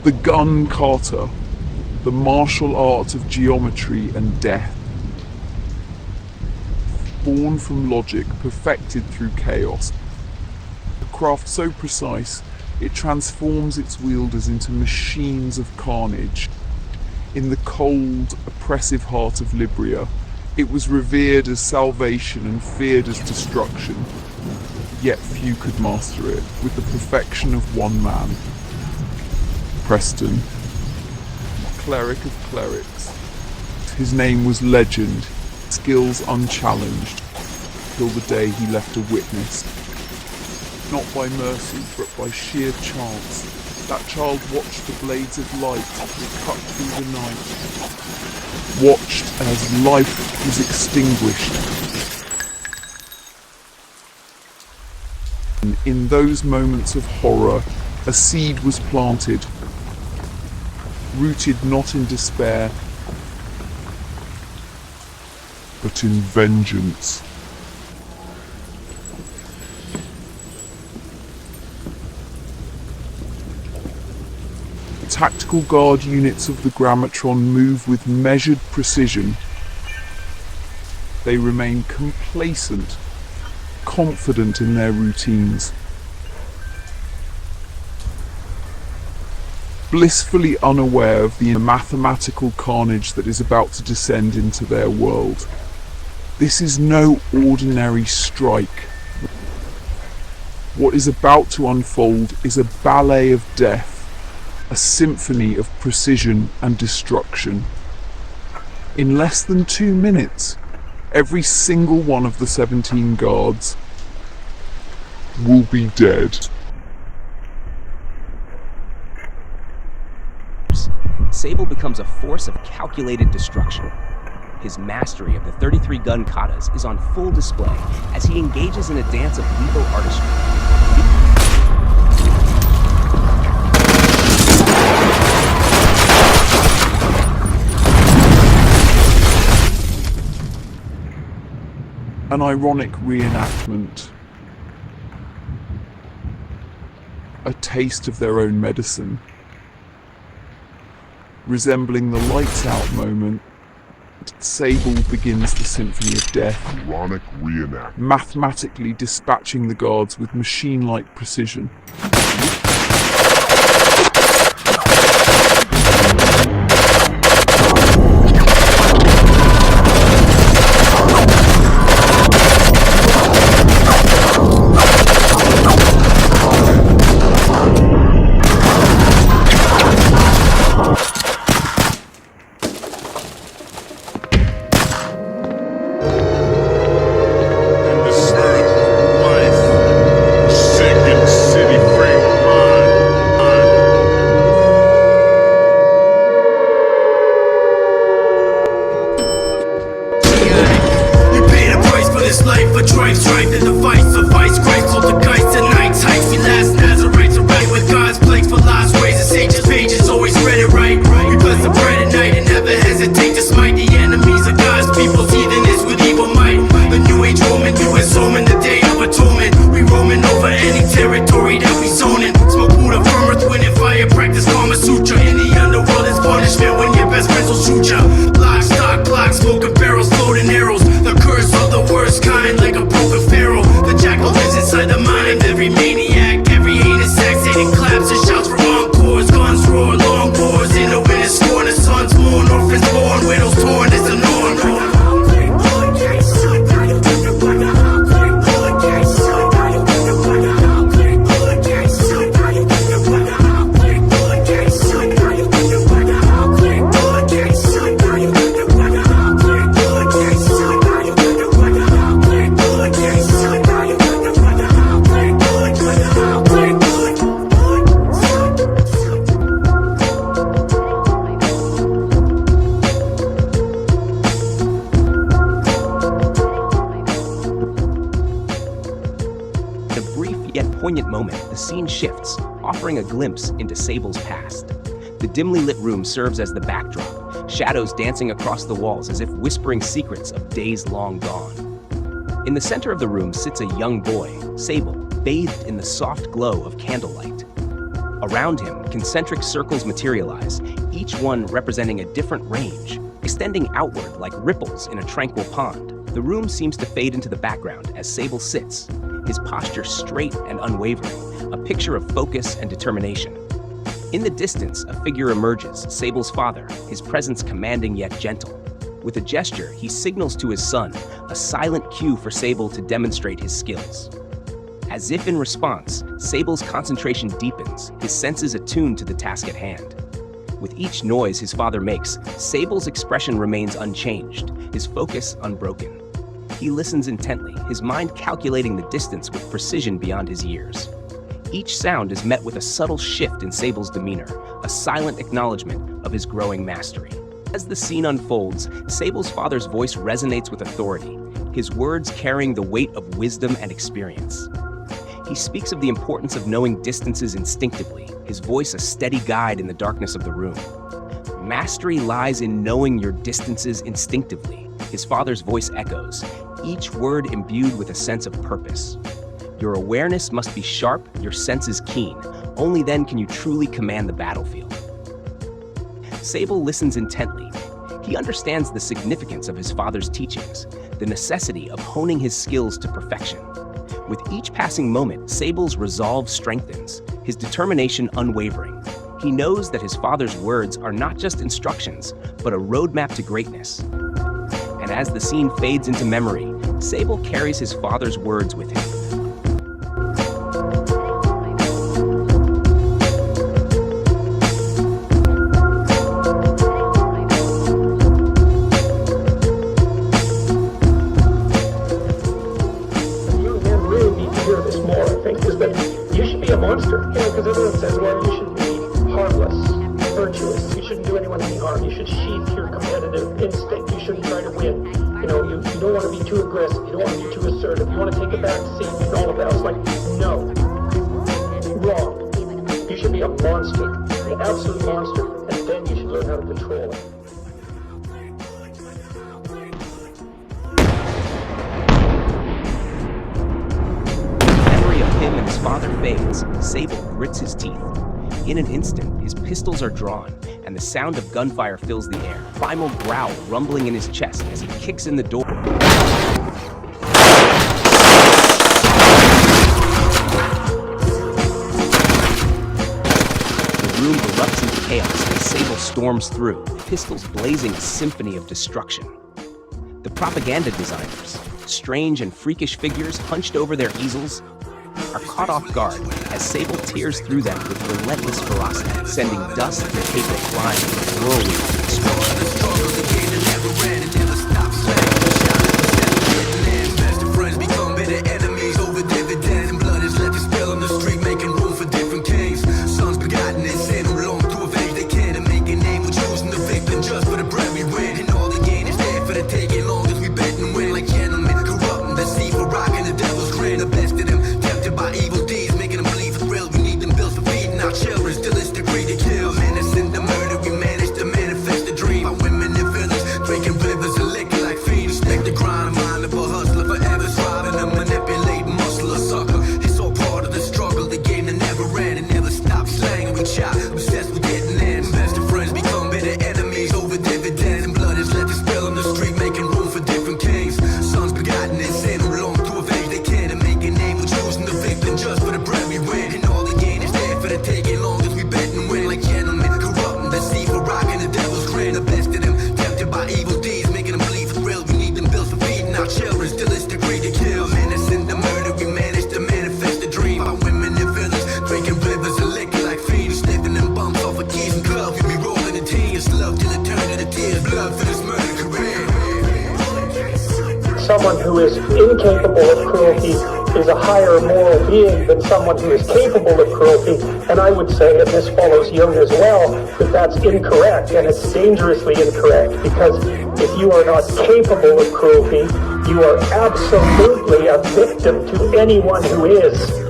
The gun kata, the martial art of geometry and death. Born from logic, perfected through chaos. A craft so precise, it transforms its wielders into machines of carnage. In the cold, oppressive heart of Libria, it was revered as salvation and feared as destruction. Yet few could master it with the perfection of one man. Preston, cleric of clerics. His name was legend, skills unchallenged, till the day he left a witness. Not by mercy, but by sheer chance, that child watched the blades of light cut through the night. Watched as life was extinguished. In those moments of horror, a seed was planted, rooted not in despair, but in vengeance. Tactical guard units of the Grammatron move with measured precision. They remain complacent, confident in their routines. Blissfully unaware of the mathematical carnage that is about to descend into their world. This is no ordinary strike. What is about to unfold is a ballet of death, a symphony of precision and destruction. In less than 2 minutes, every single one of the 17 guards will be dead. Sable becomes a force of calculated destruction. His mastery of the 33 gun katas is on full display as he engages in a dance of lethal artistry. An ironic reenactment. A taste of their own medicine. Resembling the lights out moment, Sable begins the symphony of death. Ironic reenactment. Mathematically dispatching the guards with machine-like precision. Poignant moment, the scene shifts, offering a glimpse into Sable's past. The dimly lit room serves as the backdrop, shadows dancing across the walls as if whispering secrets of days long gone. In the center of the room sits a young boy, Sable, bathed in the soft glow of candlelight. Around him, concentric circles materialize, each one representing a different range, extending outward like ripples in a tranquil pond. The room seems to fade into the background as Sable sits, his posture straight and unwavering, a picture of focus and determination. In the distance, a figure emerges, Sable's father, his presence commanding yet gentle. With a gesture, he signals to his son, a silent cue for Sable to demonstrate his skills. As if in response, Sable's concentration deepens, his senses attuned to the task at hand. With each noise his father makes, Sable's expression remains unchanged, his focus unbroken. He listens intently, his mind calculating the distance with precision beyond his years. Each sound is met with a subtle shift in Sable's demeanor, a silent acknowledgement of his growing mastery. As the scene unfolds, Sable's father's voice resonates with authority, his words carrying the weight of wisdom and experience. He speaks of the importance of knowing distances instinctively, his voice a steady guide in the darkness of the room. Mastery lies in knowing your distances instinctively, his father's voice echoes, each word imbued with a sense of purpose. Your awareness must be sharp, your senses keen. Only then can you truly command the battlefield. Sable listens intently. He understands the significance of his father's teachings, the necessity of honing his skills to perfection. With each passing moment, Sable's resolve strengthens, his determination unwavering. He knows that his father's words are not just instructions, but a roadmap to greatness. And as the scene fades into memory, Sable carries his father's words with him. Monster, because everyone says, well, you should be harmless, virtuous, you shouldn't do anyone any harm, you should sheath your competitive instinct, you shouldn't try to win, you don't want to be too aggressive, you don't want to be too assertive, you want to take a back seat and all of that. It's like, no, wrong. You should be a monster, an absolute monster, and then you should learn how to control it. His father fades, Sable grits his teeth. In an instant, his pistols are drawn, and the sound of gunfire fills the air. Primal growl rumbling in his chest as he kicks in the door. The room erupts into chaos as Sable storms through, pistols blazing a symphony of destruction. The propaganda designers, strange and freakish figures hunched over their easels, are caught off guard as Sable tears through them with relentless ferocity, sending dust and paper flying with a whirlwind of destruction. Someone who is incapable of cruelty is a higher moral being than someone who is capable of cruelty, and I would say, and this follows Jung as well, that that's incorrect, and it's dangerously incorrect, because if you are not capable of cruelty, you are absolutely a victim to anyone who is.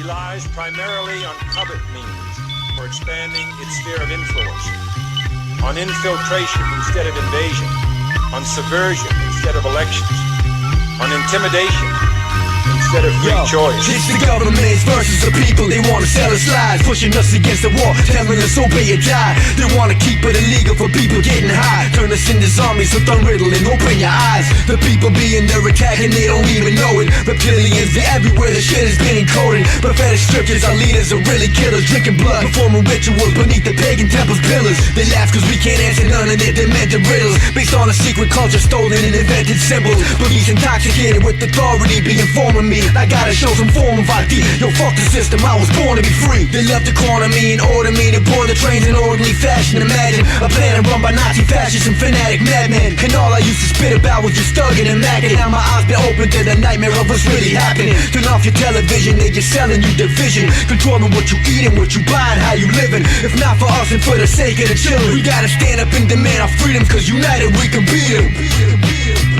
relies primarily on covert means for expanding its sphere of influence, on infiltration instead of invasion, on subversion instead of elections, on intimidation instead of free choice. It's the government's versus the people. They wanna sell us lies, pushing us against the wall, telling us obey or die. They wanna keep it illegal for people getting high, turn us into zombies with unriddling. Open your eyes. The people being their attack and they don't even know it. Reptilians, they're everywhere. The shit has been encoded. Prophetic scriptures, our leaders are really killers, drinking blood, performing rituals beneath the pagan temple's pillars. They laugh cause we can't answer none of their demented riddles, based on a secret culture stolen and invented symbols. Beliefs intoxicated with authority being forming me. I gotta show some form of ID. Yo, fuck the system, I was born to be free. They love to corner me and order me to board the trains in orderly fashion. Imagine a planet run by Nazi fascists and fanatic madmen. And all I used to spit about was just thugging and macking. Now my eyes been open to the nightmare of what's really happening. Turn off your television, they just selling you division, controlling what you eating, what you buying, how you living. If not for us and for the sake of the children, we gotta stand up and demand our freedoms, cause united we can beat them.